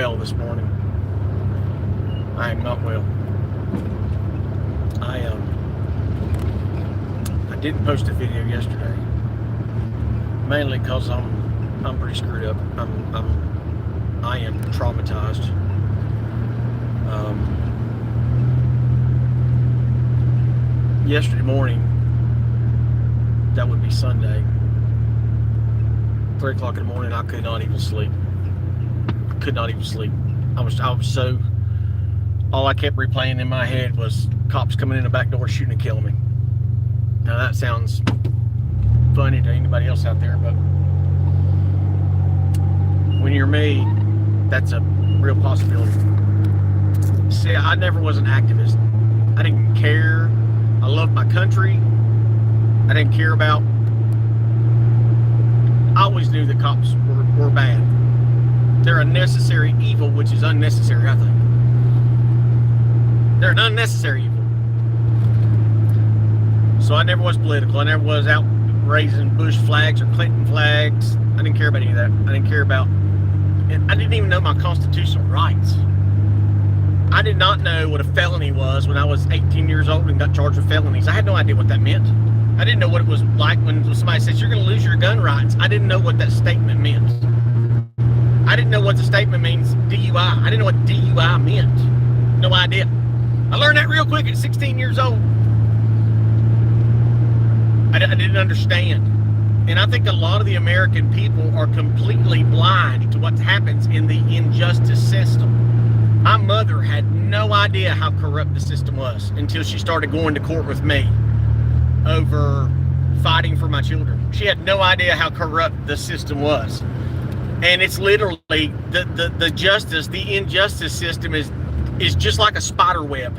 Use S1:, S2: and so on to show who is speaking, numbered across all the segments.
S1: well this morning. I am not well. I didn't post a video yesterday, mainly because I'm pretty screwed up. I am traumatized. Yesterday morning, that would be Sunday, 3 o'clock in the morning, I could not even sleep. I was so, all I kept replaying in my head was cops coming in the back door shooting and killing me. Now that sounds funny to anybody else out there, but when you're me, that's a real possibility. See, I never was an activist. I didn't care. I loved my country. I didn't care about. I always knew that cops were bad. They're a necessary evil, which is unnecessary, I think. They're an unnecessary evil. So I never was political. I never was out raising Bush flags or Clinton flags. I didn't care about any of that. I didn't care about, I didn't even know my constitutional rights. I did not know what a felony was when I was 18 years old and got charged with felonies. I had no idea what that meant. I didn't know what it was like when somebody says you're going to lose your gun rights. I didn't know what that statement meant. I didn't know what the statement means, DUI. I didn't know what DUI meant. No idea. I learned that real quick at 16 years old. I didn't understand. And I think a lot of the American people are completely blind to what happens in the injustice system. My mother had no idea how corrupt the system was until she started going to court with me over fighting for my children. She had no idea how corrupt the system was. And it's literally the justice, the injustice system is just like a spider web.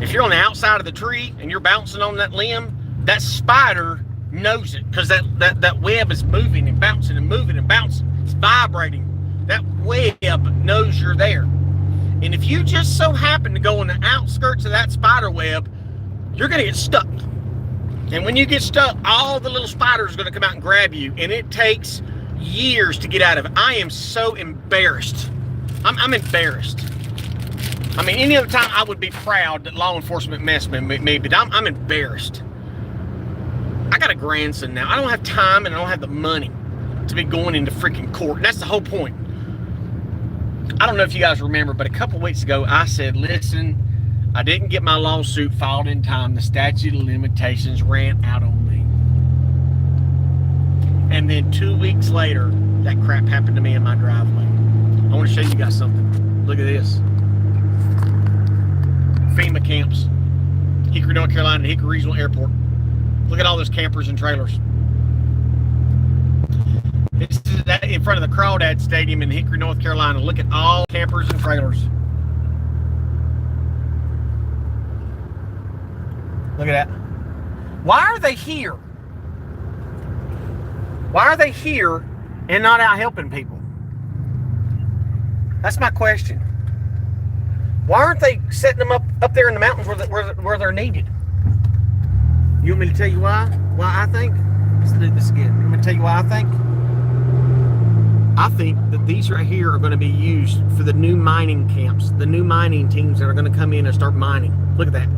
S1: If you're on the outside of the tree and you're bouncing on that limb, that spider knows it because that web is moving and bouncing and moving and bouncing. It's vibrating. That web knows you're there. And if you just so happen to go on the outskirts of that spider web, you're going to get stuck. And when you get stuck, all the little spiders are going to come out and grab you. And it takes years to get out of it. I am so embarrassed. I'm embarrassed. I mean, any other time I would be proud that law enforcement messed with me, but I'm embarrassed. I got a grandson now. I don't have time and I don't have the money to be going into freaking court. And that's the whole point. I don't know if you guys remember, but a couple weeks ago, I said, listen, I didn't get my lawsuit filed in time. The statute of limitations ran out on me. And then 2 weeks later, that crap happened to me in my driveway. I want to show you guys something. Look at this. Fema camps. Hickory, North Carolina, Hickory Regional Airport. Look at all those campers and trailers. This is in front of the Crawdad Stadium in Hickory, North Carolina. Look at all campers and trailers. Look at that. Why are they here? Why are they here and not out helping people? That's my question. Why aren't they setting them up there in the mountains where they're needed? You want me to tell you why? Why I think? Let's do this again. You want me to tell you why I think? I think that these right here are going to be used for the new mining camps, the new mining teams that are going to come in and start mining. Look at that.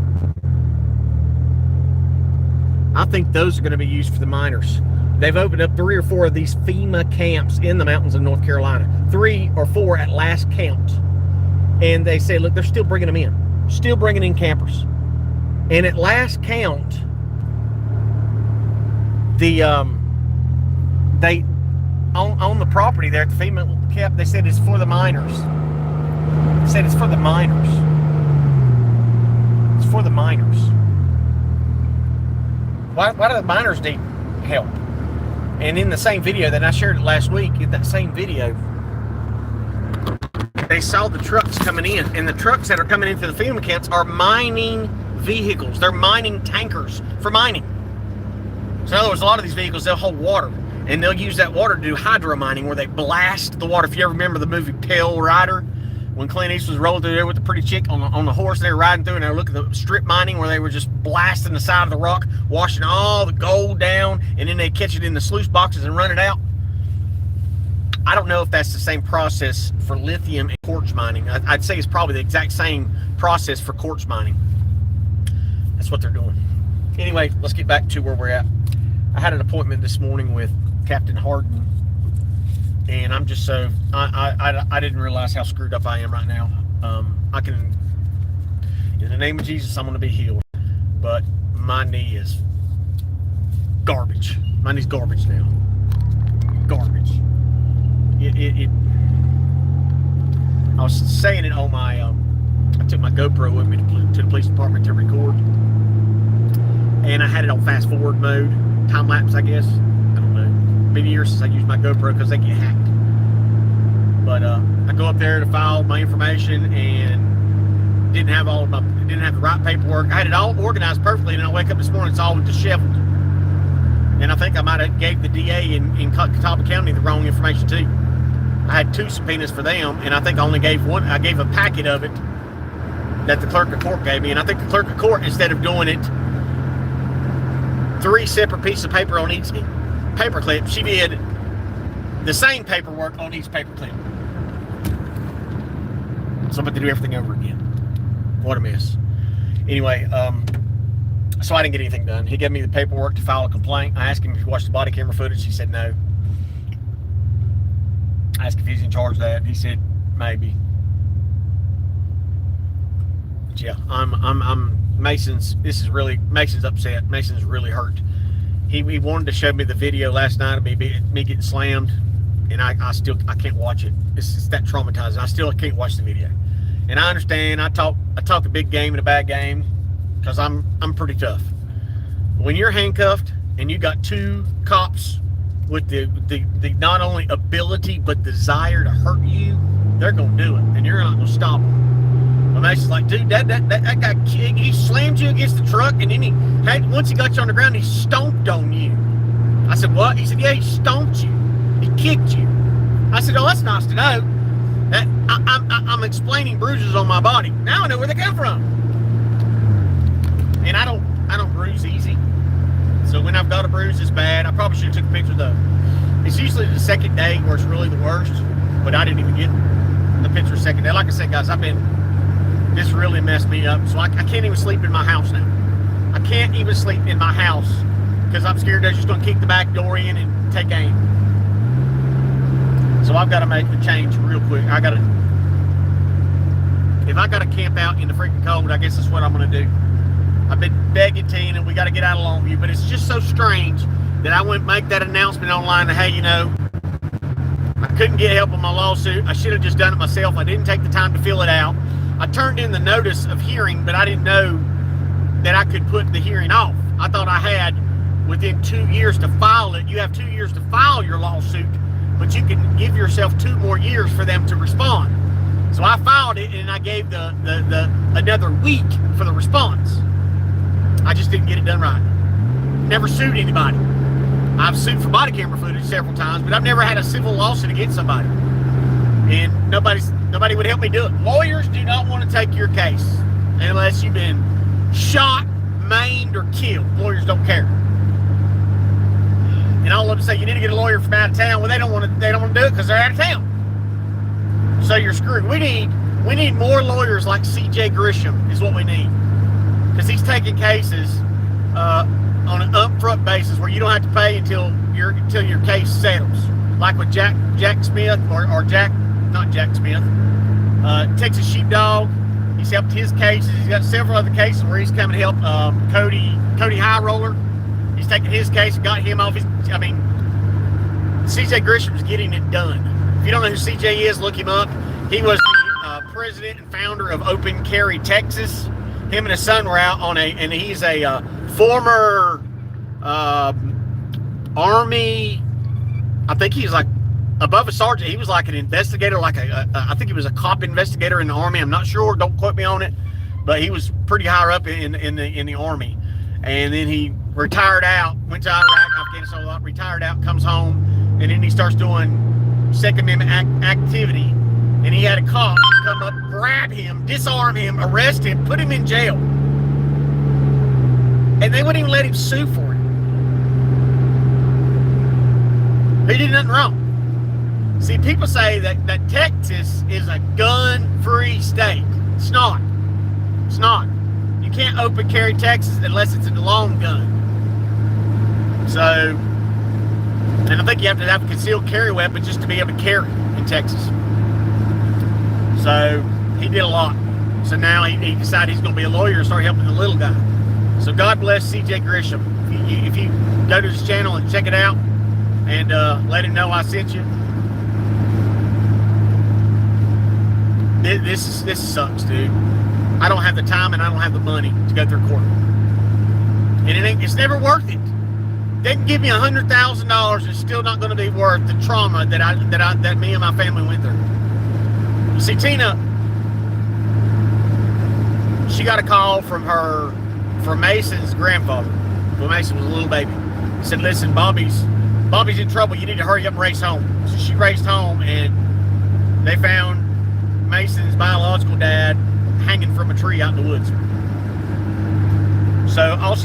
S1: I think those are going to be used for the miners. They've opened up 3 or 4 of these FEMA camps in the mountains of North Carolina. 3 or 4 at last count. And they say, look, they're still bringing them in. Still bringing in campers. And at last count, they on the property there at the FEMA camp, they said it's for the miners. They said it's for the miners. It's for the miners. Why do the miners need help? And in the same video that I shared it last week, in that same video, they saw the trucks coming in, and the trucks that are coming into the FEMA camps are mining vehicles. They're mining tankers for mining. So in other words, a lot of these vehicles, they'll hold water, and they'll use that water to do hydro mining, where they blast the water. If you ever remember the movie Pale Rider, when Clint Eastwood was rolling through there with the pretty chick on the horse, they were riding through, and they were looking at the strip mining where they were just blasting the side of the rock, washing all the gold down, and then they catch it in the sluice boxes and run it out. I don't know if that's the same process for lithium and quartz mining. I'd say it's probably the exact same process for quartz mining. That's what they're doing. Anyway, let's get back to where we're at. I had an appointment this morning with Captain Harden, and I'm just so I didn't realize how screwed up I am right now. I can, in the name of Jesus, I'm going to be healed, but my knee is garbage. My knee's garbage now. Garbage. I was saying it on my I took my GoPro with me to the police department to record, and I had it on fast forward mode, time lapse, I guess. I don't know. Been years since I used my GoPro because they get hacked. But I go up there to file my information and didn't have the right paperwork. I had it all organized perfectly, and I wake up this morning, it's all disheveled. And I think I might have gave the DA in Catawba County the wrong information too. I had 2 subpoenas for them, and I think I only gave one. I gave a packet of it that the clerk of court gave me, and I think the clerk of court, instead of doing it 3 separate pieces of paper on each paper clip, she did the same paperwork on each paper clip. So I'm about to do everything over again. What a mess. Anyway, so I didn't get anything done. He gave me the paperwork to file a complaint. I asked him if he watched the body camera footage. He said no. I asked if he's in charge of that. He said maybe. But yeah, I'm Mason's. Mason's upset. Mason's really hurt. He wanted to show me the video last night of me getting slammed, and I can't watch it. It's that traumatizing. I can't watch the video. And I understand. I talk a big game and a bad game because I'm pretty tough. When you're handcuffed and you got 2 cops with the not only ability but desire to hurt you, they're gonna do it, and you're not gonna stop them. But Mason's like, dude, that guy, he slammed you against the truck, and then once he got you on the ground, he stomped on you. I said, what? He said, yeah, he stomped you. He kicked you. I said, oh, that's nice to know. That I'm explaining bruises on my body. Now I know where they come from. And I don't bruise easy. So when I've got a bruise, it's bad. I probably should have took a picture though. It's usually the second day where it's really the worst, but I didn't even get the picture the second day. Like I said, guys, this really messed me up. So I can't even sleep in my house now. I can't even sleep in my house because I'm scared they're just going to kick the back door in and take aim. So I've got to make the change real quick. If I got to camp out in the freaking cold, I guess that's what I'm going to do. I've been begging Tina, we got to get out of Longview, but it's just so strange that I wouldn't make that announcement online that, hey, you know, I couldn't get help on my lawsuit. I should have just done it myself. I didn't take the time to fill it out. I turned in the notice of hearing, but I didn't know that I could put the hearing off. I thought I had within 2 years to file it. You have 2 years to file your lawsuit, but you can give yourself 2 more years for them to respond. So I filed it, and I gave the another week for the response. I just didn't get it done right. Never sued anybody. I've sued for body camera footage several times, but I've never had a civil lawsuit against somebody. And nobody would help me do it. Lawyers do not want to take your case unless you've been shot, maimed, or killed. Lawyers don't care. And all of them say you need to get a lawyer from out of town. Well, they don't want to do it because they're out of town. So you're screwed. We need more lawyers like C.J. Grisham is what we need. Because he's taking cases on an upfront basis where you don't have to pay until your case settles. Like with Jack Smith or not Jack Smith, Texas Sheepdog. He's helped his cases. He's got several other cases where he's coming to help Cody High Roller. He's taking his case and got him off his. I mean, C.J. Grisham's getting it done. If you don't know who C.J. is, look him up. He was the president and founder of Open Carry Texas. Him and his son were out and he's a former Army. I think he's like above a sergeant. He was like an investigator, I think he was a cop investigator in the Army. I'm not sure. Don't quote me on it, but he was pretty higher up in the Army. And then he retired out, went to Iraq, Afghanistan, retired out, comes home, and then he starts doing Second Amendment activity. And he had a cop come up, grab him, disarm him, arrest him, put him in jail. And they wouldn't even let him sue for it. He did nothing wrong. See, people say that Texas is a gun-free state. It's not. It's not. You can't open carry Texas unless it's a long gun. So, and I think you have to have a concealed carry weapon just to be able to carry in Texas. So, he did a lot. So now he decided he's going to be a lawyer and start helping the little guy. So God bless C.J. Grisham. If you go to his channel and check it out and let him know I sent you. This sucks, dude. I don't have the time and I don't have the money to go through court. And it's never worth it. They can give me $100,000. It's still not going to be worth the trauma that me and my family went through. You see, Tina, she got a call from Mason's grandfather when Mason was a little baby. He said, listen, Bobby's in trouble. You need to hurry up and race home. So she raced home, and they found Mason's biological dad hanging from a tree out in the woods. So all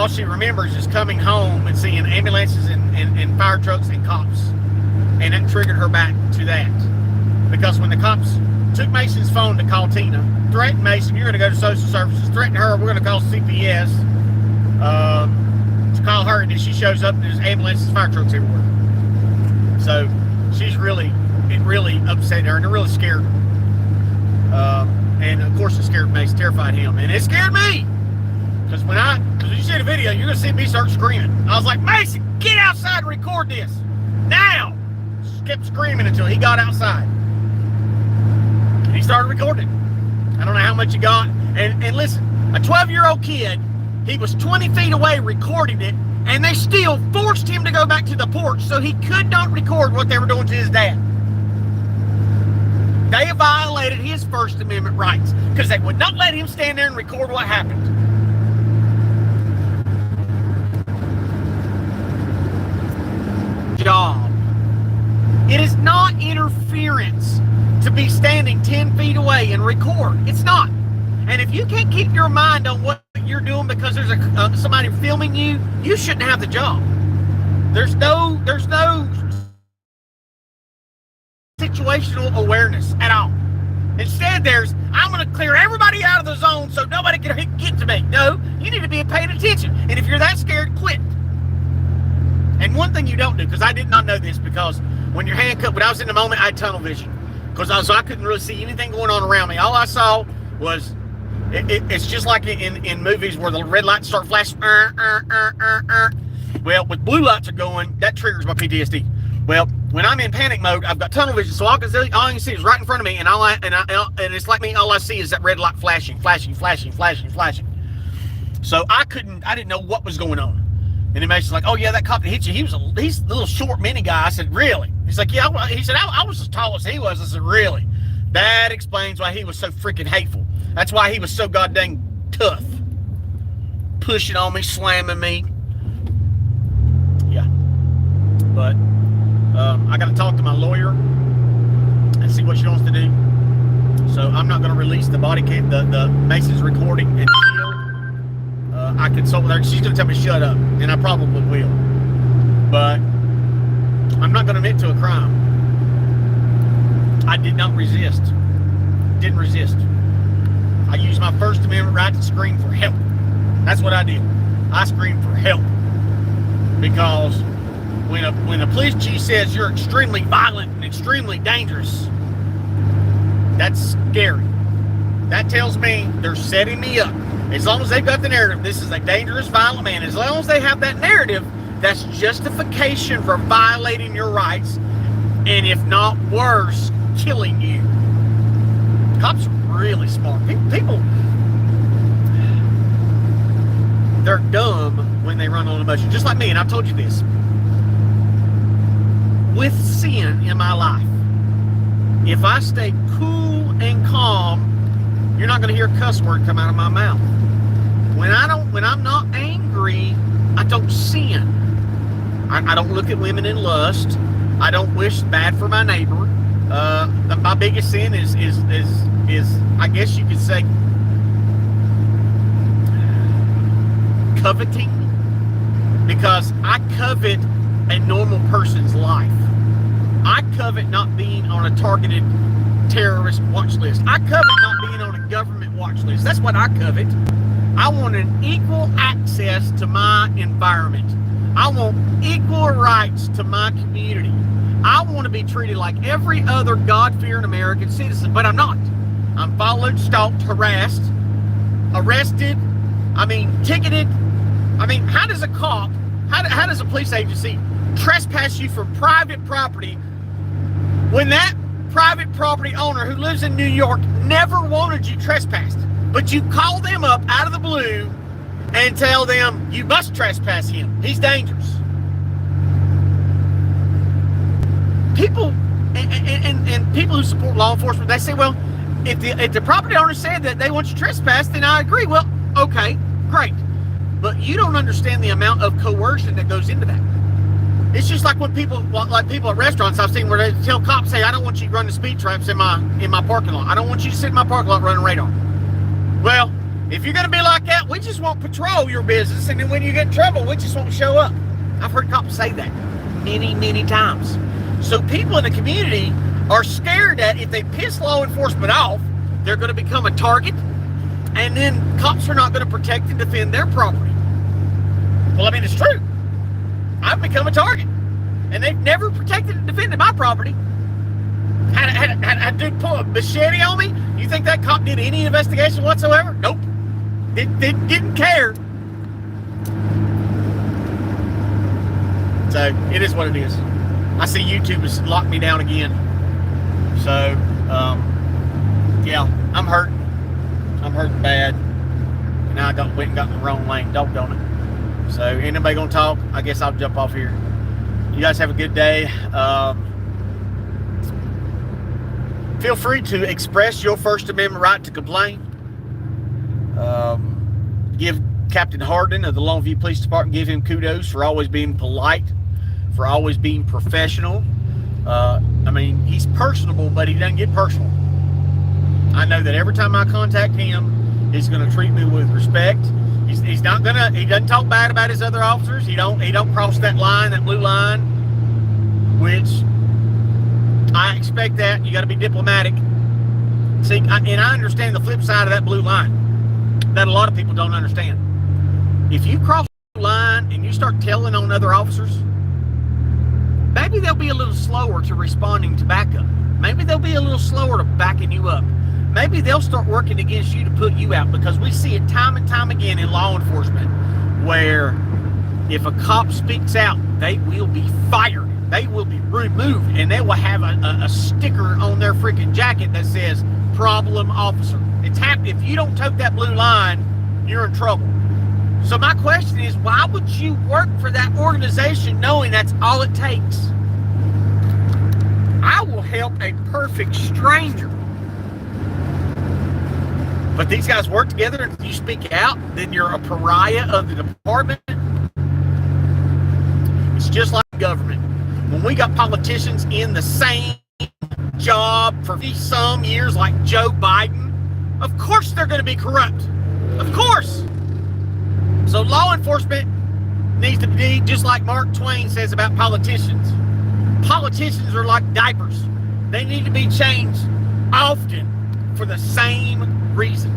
S1: she remembers is coming home and seeing ambulances and fire trucks and cops. And it triggered her back to that. Because when the cops took Mason's phone to call Tina, threatened Mason, you're going to go to social services, threatened her, we're going to call CPS to call her, and then she shows up and there's ambulances, fire trucks everywhere. So it really upset her, and it really scared her. And of course it scared Mason, terrified him, and it scared me. Because when you see the video, you're going to see me start screaming. I was like, Mason, get outside and record this. Now! Just kept screaming until he got outside. And he started recording. I don't know how much he got. And listen, a 12-year-old kid, he was 20 feet away recording it, and they still forced him to go back to the porch so he could not record what they were doing to his dad. They violated his First Amendment rights because they would not let him stand there and record what happened. Job. It is not interference to be standing 10 feet away and record. It's not. And if you can't keep your mind on what you're doing because there's somebody filming you, you shouldn't have the job. There's no situational awareness at all. Instead, I'm going to clear everybody out of the zone so nobody can get to me. No, you need to be paying attention. And if you're that scared, quit. And one thing you don't do, because I did not know this, because when you're handcuffed, when I was in the moment, I had tunnel vision. Because I couldn't really see anything going on around me. All I saw was, it's just like in movies where the red lights start flashing. Well, with blue lights are going, that triggers my PTSD. Well, when I'm in panic mode, I've got tunnel vision, so all I can see is right in front of me, and it's like me, all I see is that red light flashing. So I didn't know what was going on. And then Mason's like, oh yeah, that cop that hit you, he's a little short mini guy. I said, really? He's like, yeah. He said, I was as tall as he was. I said, really? That explains why he was so freaking hateful. That's why he was so goddamn tough. Pushing on me, slamming me. Yeah. But I got to talk to my lawyer and see what she wants to do. So I'm not going to release the body cam, the Mason's recording and I consult with her. She's going to tell me to shut up, and I probably will. But I'm not going to admit to a crime. I did not resist. Didn't resist. I used my First Amendment right to scream for help. That's what I did. I screamed for help. Because when a police chief says you're extremely violent and extremely dangerous, that's scary. That tells me they're setting me up. As long as they've got the narrative, this is a dangerous, violent man. As long as they have that narrative, that's justification for violating your rights, and if not worse, killing you. Cops are really smart. People, they're dumb when they run on emotion. Just like me, and I've told you this. With sin in my life, if I stay cool and calm, you're not going to hear a cuss word come out of my mouth. When I'm not angry, I don't sin. I don't look at women in lust. I don't wish bad for my neighbor. My biggest sin is I guess you could say coveting, because I covet a normal person's life. I covet not being on a targeted terrorist watch list. I covet not being on a government watch list. That's what I covet. I want an equal access to my environment. I want equal rights to my community. I want to be treated like every other God-fearing American citizen, but I'm not. I'm followed, stalked, harassed, arrested, ticketed. How does a cop, how does a police agency trespass you from private property when that private property owner who lives in New York never wanted you trespassed? But you call them up out of the blue and tell them you must trespass him. He's dangerous. People and people who support law enforcement, they say, well, if the property owner said that they want you trespassed, then I agree. Well, okay, great. But you don't understand the amount of coercion that goes into that. It's just like when people at restaurants I've seen where they tell cops, hey, I don't want you running speed traps in my parking lot. I don't want you to sit in my parking lot running radar. Well, if you're going to be like that, we just won't patrol your business, and then when you get in trouble, we just won't show up. I've heard cops say that many, many times. So people in the community are scared that if they piss law enforcement off, they're going to become a target, and then cops are not going to protect and defend their property. Well, it's true. I've become a target, and they've never protected and defended my property. Had a dude pull a machete on me? You think that cop did any investigation whatsoever? Nope. Didn't care. So it is what it is. I see YouTube has locked me down again. So yeah, I'm hurt. I'm hurting bad. And now I went and got in the wrong lane. Doggone it. So anybody gonna talk? I guess I'll jump off here. You guys have a good day. Feel free to express your First Amendment right to complain. Give Captain Hardin of the Longview Police Department, give him kudos for always being polite, for always being professional. He's personable, but he doesn't get personal. I know that every time I contact him, he's going to treat me with respect. He doesn't talk bad about his other officers. He don't cross that line, that blue line, which I expect that. You got to be diplomatic. See, and I understand the flip side of that blue line that a lot of people don't understand. If you cross the line and you start telling on other officers, maybe they'll be a little slower to responding to backup. Maybe they'll be a little slower to backing you up. Maybe they'll start working against you to put you out, because we see it time and time again in law enforcement where if a cop speaks out, they will be fired. They will be removed, and they will have a sticker on their freaking jacket that says problem officer. If you don't tote that blue line, you're in trouble. So my question is, why would you work for that organization knowing that's all it takes? I will help a perfect stranger. But these guys work together, and if you speak out, then you're a pariah of the department. It's just like government. When we got politicians in the same job for some years, like Joe Biden, of course they're going to be corrupt. Of course. So law enforcement needs to be just like Mark Twain says about politicians. Politicians are like diapers. They need to be changed often for the same reason.